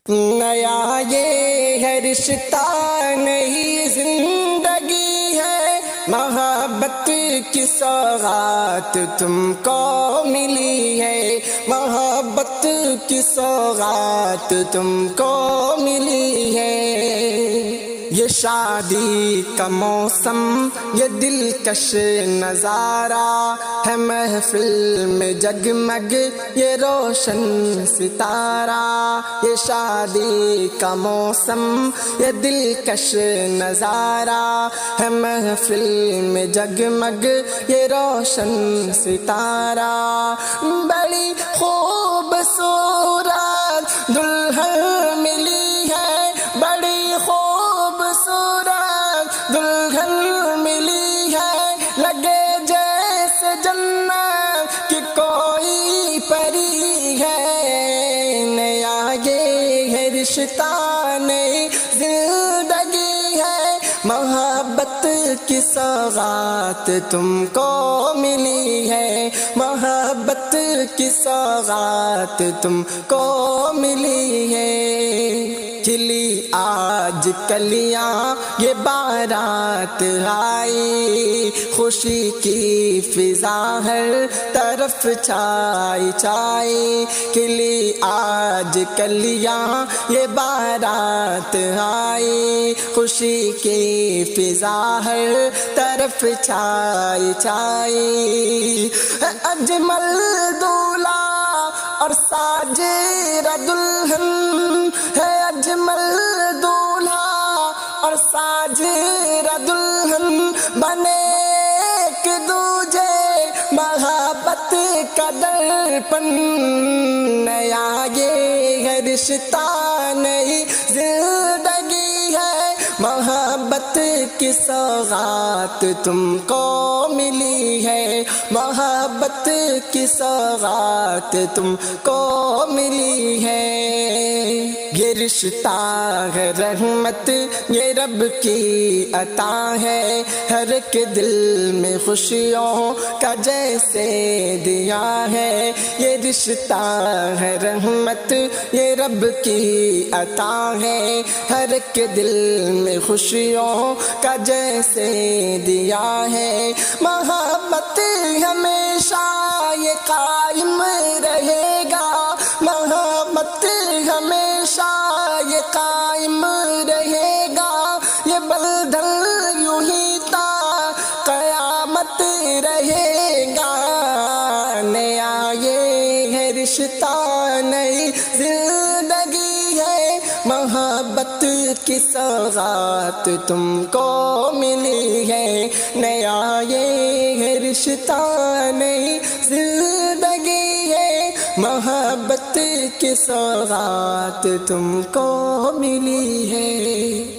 نیا یہ ہے رشتہ نئی زندگی ہے، محبت کی سوغات تم کو ملی ہے، محبت کی سوغات تم کو ملی ہے۔ یہ شادی کا موسم، یہ دلکش نظارہ ہے، محفل میں جگمگ یہ روشن ستارہ۔ یہ شادی کا موسم، یہ دلکش نظارہ ہے، محفل میں جگمگ یہ روشن ستارہ۔ بڑی خوبصورت دلہن ملی ہے، بڑی خوبصورت دلہن ملی ہے، لگے جیسے جنت کی کوئی پری ہے۔ نیا یہ ہے رشتہ نئی زندگی ہے، محبت کی سوغات تم کو ملی ہے، محبت کی سوغات تم کو ملی ہے۔ کھلی آج کلیاں یہ بارات آئی، خوشی کی فضا ہر طرف چھائی چھائی۔ کھلی آج کلیاں یہ بارات آئی، خوشی کی فضا ہر طرف چھائی چھائی۔ اجمل دولہا اور ساجرہ دلہن ہے، اجمل دولہا اور ساجرہ دلہن بنے ایک دوجے محبت کا درپن۔ نیا یہ ہے رشتہ نئی زندگی ہے، محبت کی سوغات تم کو ملی ہے، محبت کی سوغات تم کو ملی ہے۔ یہ رشتہ ہے رحمت، یہ رب کی عطا ہے، ہر ایک دل میں خوشیوں کا جیسے دیا ہے۔ یہ رشتہ ہے رحمت، یہ رب کی عطا ہے، ہر ایک دل میں خوشیوں کا جیسے دیا ہے۔ محبت ہمیشہ یہ قائم رہے گا، محبت ہمیشہ یہ قائم رہے گا، یہ بندھن یوں ہی تا قیامت رہے گا۔ نیا یہ ہے رشتہ نئی زندگی ہے، محبت کی سوغات تم کو ملی ہے۔ نیا یہ ہے رشتہ نئی زندگی ہے، محبت کی سوغات تم کو ملی ہے۔